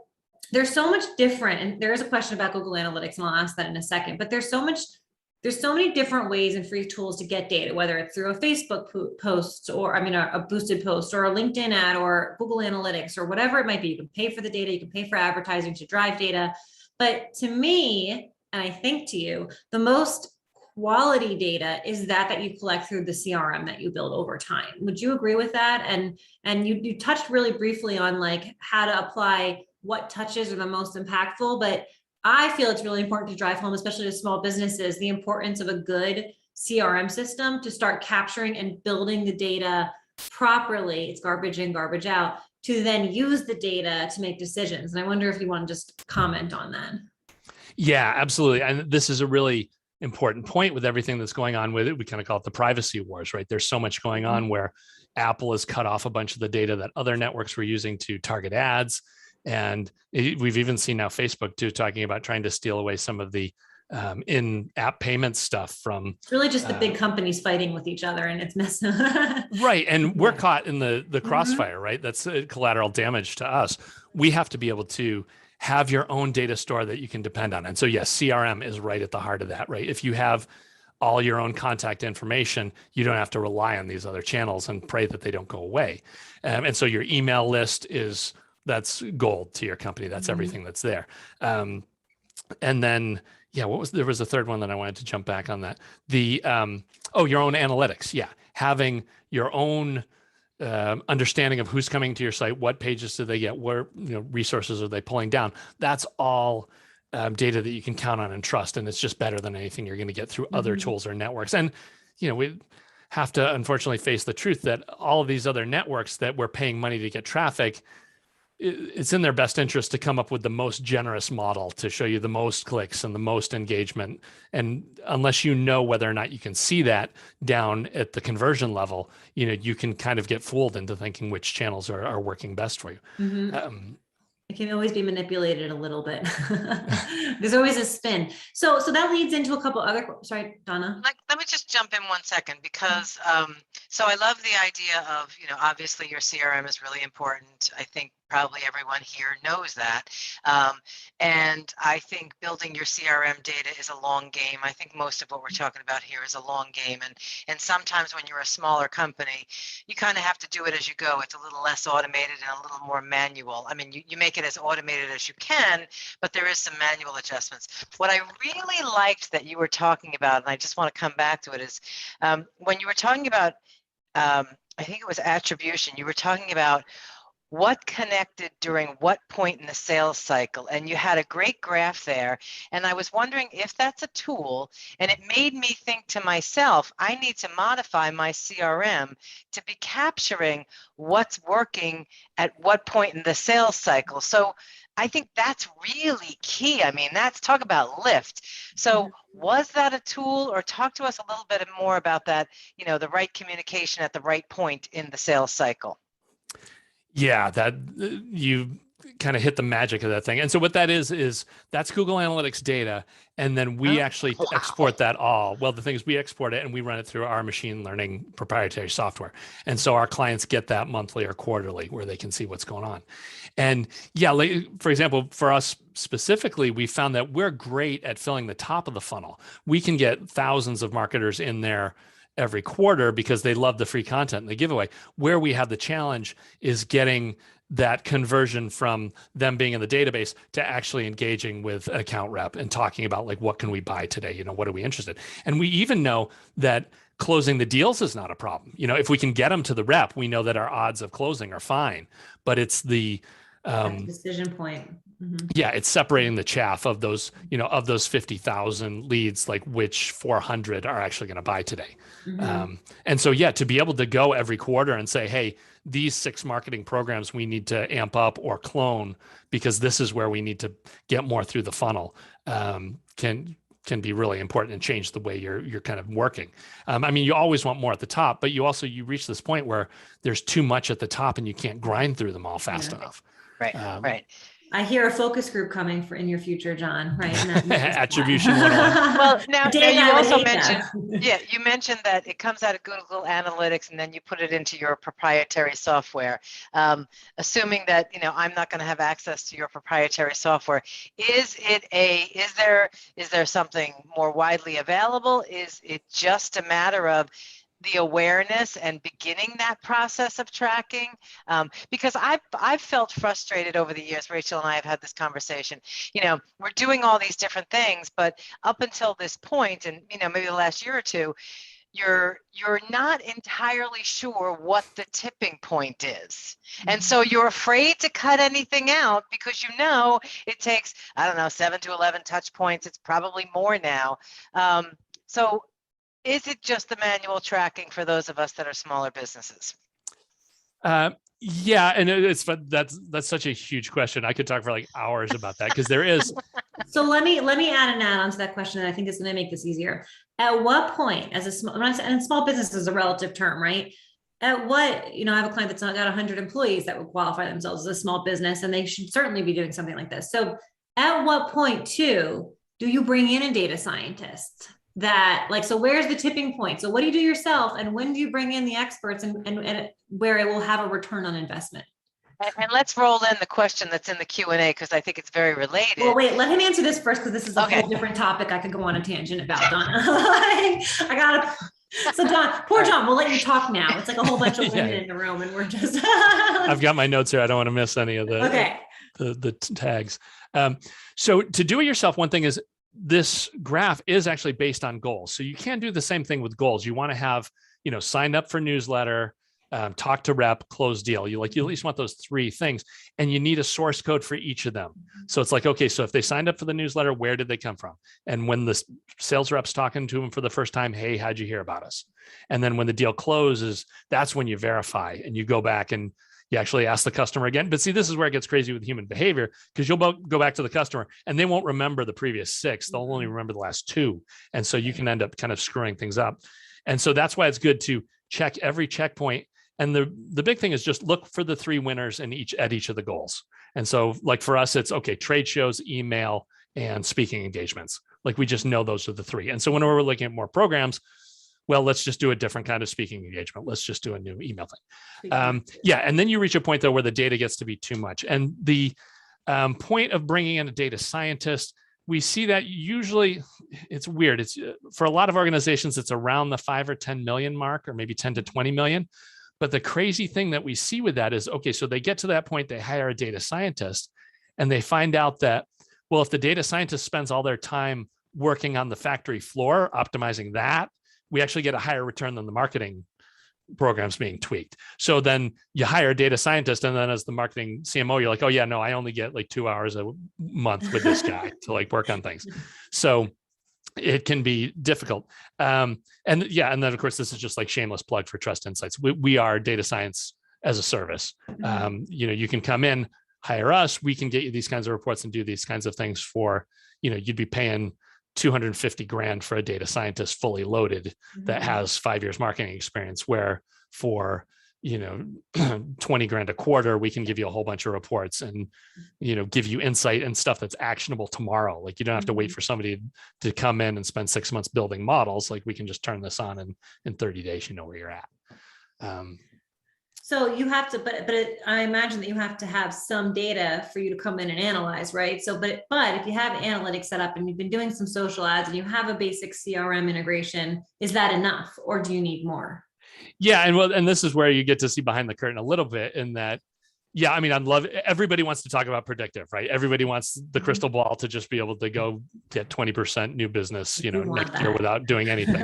there's so much different. And there is a question about Google Analytics, and I'll ask that in a second, but there's so many different ways and free tools to get data, whether it's through a Facebook post or, a boosted post or a LinkedIn ad or Google Analytics or whatever it might be. You can pay for the data, you can pay for advertising to drive data. But to me, and I think to you, the most quality data is that you collect through the CRM that you build over time. Would you agree with that? And you touched really briefly on like how to apply what touches are the most impactful, but I feel it's really important to drive home, especially to small businesses, the importance of a good CRM system to start capturing and building the data properly. It's garbage in, garbage out, to then use the data to make decisions. And I wonder if you want to just comment on that. Yeah, absolutely. And this is a really important point with everything that's going on with it. We kind of call it the privacy wars, right? There's so much going on where Apple has cut off a bunch of the data that other networks were using to target ads. And we've even seen now Facebook too, talking about trying to steal away some of the in-app payment stuff from. It's really just the big companies fighting with each other, and it's messy. Right. And we're caught in the crossfire, right? That's collateral damage to us. We have to be able to have your own data store that you can depend on. And so yes, CRM is right at the heart of that, right? If you have all your own contact information, you don't have to rely on these other channels and pray that they don't go away. And so your email list that's gold to your company. That's everything that's there. And then, yeah, there was a third one that I wanted to jump back on that. Your own analytics. Yeah. Having your own understanding of who's coming to your site, what pages do they get, where resources are they pulling down. That's all data that you can count on and trust. And it's just better than anything you're going to get through other tools or networks. And, we have to unfortunately face the truth that all of these other networks that we're paying money to get traffic, it's in their best interest to come up with the most generous model to show you the most clicks and the most engagement. And unless you know whether or not you can see that down at the conversion level, you can kind of get fooled into thinking which channels are working best for you. It can always be manipulated a little bit. There's always a spin. So that leads into a couple other, sorry, Donna. Let me just jump in 1 second because, so I love the idea of, obviously your CRM is really important. I think probably everyone here knows that. And I think building your CRM data is a long game. I think most of what we're talking about here is a long game. And sometimes when you're a smaller company, you kind of have to do it as you go. It's a little less automated and a little more manual. I mean, you make it as automated as you can, but there is some manual adjustments. What I really liked that you were talking about, and I just want to come back to it, is when you were talking about, I think it was attribution, you were talking about what connected during what point in the sales cycle. And you had a great graph there. And I was wondering if that's a tool, and it made me think to myself, I need to modify my CRM to be capturing what's working at what point in the sales cycle. So I think that's really key. I mean, talk about lift. So was that a tool, or talk to us a little bit more about that, the right communication at the right point in the sales cycle? Yeah, that you kind of hit the magic of that thing. And so what that is that's Google Analytics data. And then we actually wow. export that all. Well, the thing is we export it and we run it through our machine learning proprietary software. And so our clients get that monthly or quarterly where they can see what's going on. And yeah, like, for example, for us specifically, we found that we're great at filling the top of the funnel. We can get thousands of marketers in there every quarter because they love the free content and the giveaway. Where we have the challenge is getting that conversion from them being in the database to actually engaging with an account rep and talking about like, what can we buy today? You know, what are we interested in? And we even know that closing the deals is not a problem. You know, if we can get them to the rep, we know that our odds of closing are fine, but it's the decision point. Mm-hmm. Yeah, it's separating the chaff of those, you know, of those 50,000 leads, like which 400 are actually going to buy today. Mm-hmm. And so, yeah, to be able to go every quarter and say, hey, these 6 marketing programs we need to amp up or clone because this is where we need to get more through the funnel, can be really important and change the way you're kind of working. I mean, you always want more at the top, but you reach this point where there's too much at the top and you can't grind through them all fast enough. Right, right. I hear a focus group coming in your future, John, right? Attribution 101. Well, now you also mentioned, that. you mentioned that it comes out of Google Analytics and then you put it into your proprietary software. Assuming that, you know, I'm not going to have access to your proprietary software, is there something more widely available? Is it just a matter of the awareness and beginning that process of tracking? Because I've felt frustrated over the years. Rachel and I have had this conversation. You know, we're doing all these different things, but up until this point, and you know, maybe the last year or two, you're not entirely sure what the tipping point is. And so you're afraid to cut anything out because you know it takes, I don't know, 7 to 11 touch points. It's probably more now. So is it just the manual tracking for those of us that are smaller businesses? Yeah, and that's such a huge question. I could talk for like hours about that because there is. So let me add an add-on to that question, and I think it's going to make this easier. At what point, as a small business is a relative term, right? At what, you know, I have a client that's not got 100 employees that would qualify themselves as a small business, and they should certainly be doing something like this. So at what point too do you bring in a data scientist? That like, so where's the tipping point? So what do you do yourself? And when do you bring in the experts and where it will have a return on investment? And let's roll in the question that's in the Q&A because I think it's very related. Well, wait, let him answer this first because this is a whole different topic I could go on a tangent about, Donna. So Don, poor John, we'll let you talk now. It's like a whole bunch of women in the room and we're just. I've got my notes here. I don't want to miss any of the tags. So to do it yourself, one thing is, this graph is actually based on goals. So you can do the same thing with goals. You want to have, you know, signed up for newsletter, talk to rep, close deal. You at least want those 3 things, and you need a source code for each of them. So it's like, okay, so if they signed up for the newsletter, where did they come from? And when the sales rep's talking to them for the first time, hey, how'd you hear about us? And then when the deal closes, that's when you verify and you go back and you actually ask the customer again. But see, this is where it gets crazy with human behavior because you'll go back to the customer and they won't remember the previous 6. They'll only remember the last 2. And so you can end up kind of screwing things up. And so that's why it's good to check every checkpoint. And the big thing is just look for the 3 winners at each of the goals. And so like for us, it's okay, trade shows, email, and speaking engagements. Like we just know those are the 3. And so when we're looking at more programs, well, let's just do a different kind of speaking engagement. Let's just do a new email thing. And then you reach a point though where the data gets to be too much. And the point of bringing in a data scientist, we see that usually it's weird. It's for a lot of organizations, it's around the 5 or 10 million mark, or maybe 10 to 20 million. But the crazy thing that we see with that is, okay, so they get to that point, they hire a data scientist and they find out that, well, if the data scientist spends all their time working on the factory floor, optimizing that, we actually get a higher return than the marketing programs being tweaked. So then you hire a data scientist, and then as the marketing CMO, you're like, oh yeah, no, I only get like 2 hours a month with this guy to like work on things. So it can be difficult. And then of course, this is just like shameless plug for Trust Insights. We are data science as a service. You know, you can come in, hire us, we can get you these kinds of reports and do these kinds of things for, you know, you'd be paying $250,000 for a data scientist fully loaded that has 5 years marketing experience, where for 20 grand a quarter, we can give you a whole bunch of reports and, give you insight and stuff that's actionable tomorrow. Like you don't have to wait for somebody to come in and spend 6 months building models. Like we can just turn this on and in 30 days, you know where you're at. So you have to, but I imagine that you have to have some data for you to come in and analyze, right? So, but if you have analytics set up and you've been doing some social ads and you have a basic CRM integration, is that enough or do you need more? Yeah. And this is where you get to see behind the curtain a little bit in that, yeah, I mean, everybody wants to talk about predictive, right? Everybody wants the crystal ball to just be able to go get 20% new business, next year without doing anything.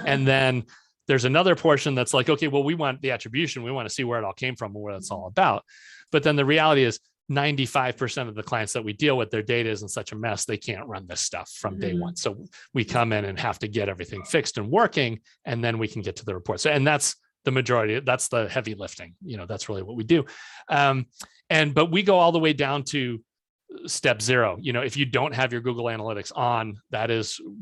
And then there's another portion that's like, okay, well, we want the attribution. We want to see where it all came from and what it's all about. But then the reality is 95% of the clients that we deal with, their data is in such a mess, they can't run this stuff from day one. So we come in and have to get everything fixed and working, and then we can get to the reports. So, and that's the majority, that's the heavy lifting. That's really what we do. But we go all the way down to step zero. If you don't have your Google Analytics on,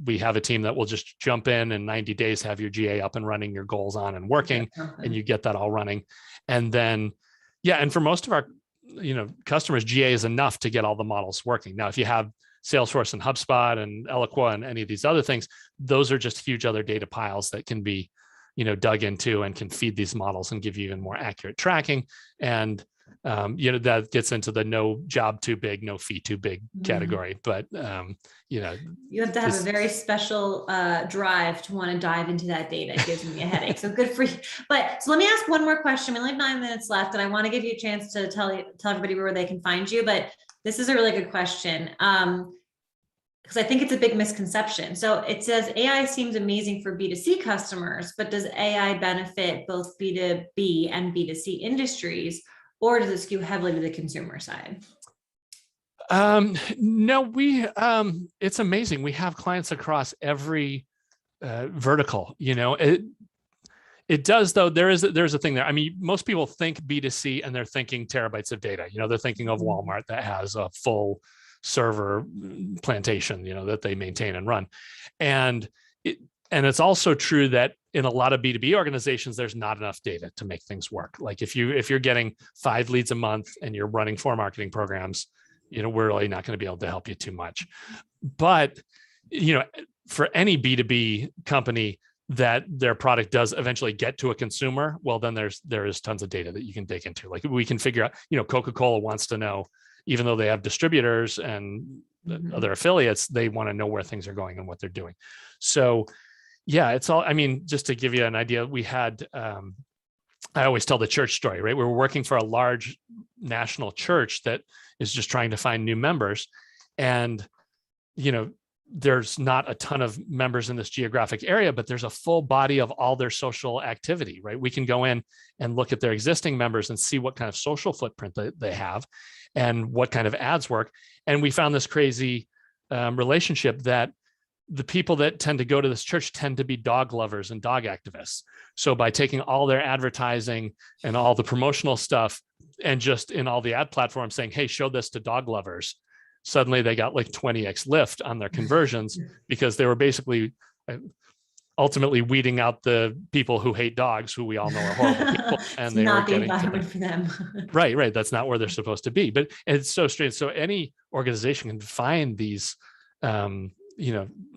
we have a team that will just jump in 90 days, have your GA up and running, your goals on and working, and you get that all running. And then, and for most of our, customers, GA is enough to get all the models working. Now, if you have Salesforce and HubSpot and Eloqua and any of these other things, those are just huge other data piles that can be, dug into and can feed these models and give you even more accurate tracking. And that gets into the no job too big, no fee too big category. But, you have to have a very special drive to want to dive into that data. It gives me a headache. So good for you. But so let me ask one more question. We only have 9 minutes left, and I want to give you a chance to tell everybody where they can find you. But this is a really good question. Because I think it's a big misconception. So it says AI seems amazing for B2C customers, but does AI benefit both B2B and B2C industries? Or does it skew heavily to the consumer side? No, it's amazing. We have clients across every vertical. It does, though. There's a thing there. I mean, most people think B2C and they're thinking terabytes of data. They're thinking of Walmart that has a full server plantation, that they maintain and run. And it's also true that in a lot of B2B organizations, there's not enough data to make things work. Like if you're getting 5 leads a month and you're running 4 marketing programs, we're really not going to be able to help you too much. But, for any B2B company that their product does eventually get to a consumer, well, then there is tons of data that you can dig into. Like we can figure out, Coca-Cola wants to know, even though they have distributors and other affiliates, they want to know where things are going and what they're doing. So yeah, it's all, I mean, just to give you an idea, we had, I always tell the church story, right? We were working for a large national church that is just trying to find new members. And, there's not a ton of members in this geographic area, but there's a full body of all their social activity, right? We can go in and look at their existing members and see what kind of social footprint they have and what kind of ads work. And we found this crazy relationship that the people that tend to go to this church tend to be dog lovers and dog activists. So by taking all their advertising and all the promotional stuff and just in all the ad platforms saying, hey, show this to dog lovers, suddenly they got like 20x lift on their conversions because they were basically ultimately weeding out the people who hate dogs, who we all know are horrible people. And they not were the environment for them. Right. That's not where they're supposed to be. But it's so strange. So any organization can find these,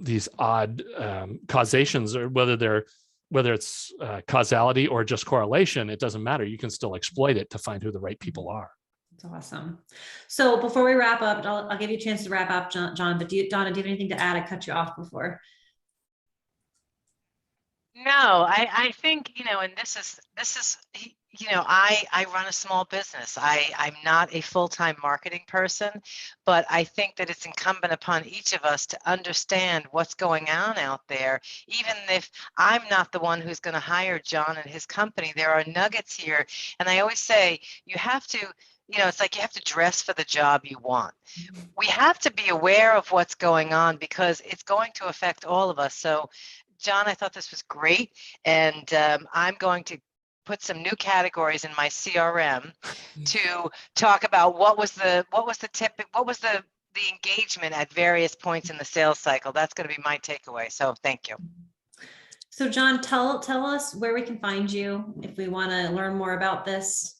these odd causations, or whether it's causality or just correlation, it doesn't matter. You can still exploit it to find who the right people are. That's awesome. So before we wrap up, I'll give you a chance to wrap up, John, but Donna, do you have anything to add? I cut you off before. No, I think, and this is, I run a small business. I'm not a full-time marketing person, but I think that it's incumbent upon each of us to understand what's going on out there. Even if I'm not the one who's going to hire John and his company, there are nuggets here. And I always say, you have to, it's like you have to dress for the job you want. We have to be aware of what's going on because it's going to affect all of us. So, John, I thought this was great. And I'm going to put some new categories in my CRM to talk about what was the engagement at various points in the sales cycle. That's going to be my takeaway. So thank you. So John, tell us where we can find you if we want to learn more about this.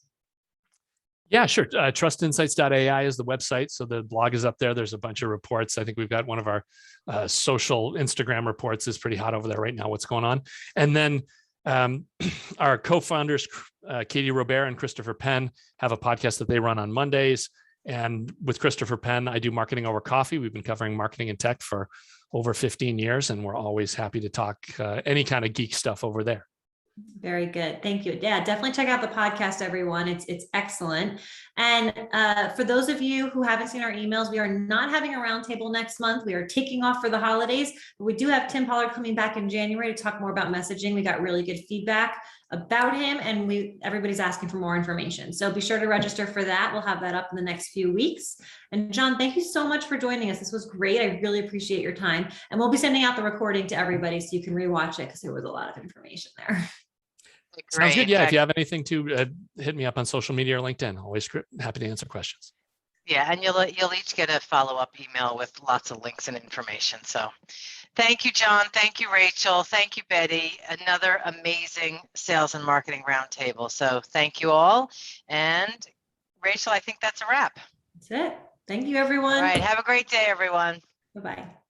Yeah, sure. Trustinsights.ai is the website. So the blog is up there. There's a bunch of reports. I think we've got one of our social Instagram reports is pretty hot over there right now, what's going on. And then our co-founders, Katie Robert and Christopher Penn, have a podcast that they run on Mondays. And with Christopher Penn, I do Marketing Over Coffee. We've been covering marketing and tech for over 15 years, and we're always happy to talk any kind of geek stuff over there. Very good. Thank you. Yeah, definitely check out the podcast, everyone. It's excellent. And for those of you who haven't seen our emails, we are not having a roundtable next month. We are taking off for the holidays, but we do have Tim Pollard coming back in January to talk more about messaging. We got really good feedback about him, and everybody's asking for more information. So be sure to register for that. We'll have that up in the next few weeks. And John, thank you so much for joining us. This was great. I really appreciate your time. And we'll be sending out the recording to everybody so you can rewatch it because there was a lot of information there. Sounds good. Yeah, if you have anything to hit me up on social media or LinkedIn, always happy to answer questions. Yeah, and you'll each get a follow-up email with lots of links and information. So thank you, John. Thank you, Rachel. Thank you, Betty. Another amazing sales and marketing roundtable. So thank you all. And Rachel, I think that's a wrap. That's it. Thank you, everyone. All right. Have a great day, everyone. Bye-bye.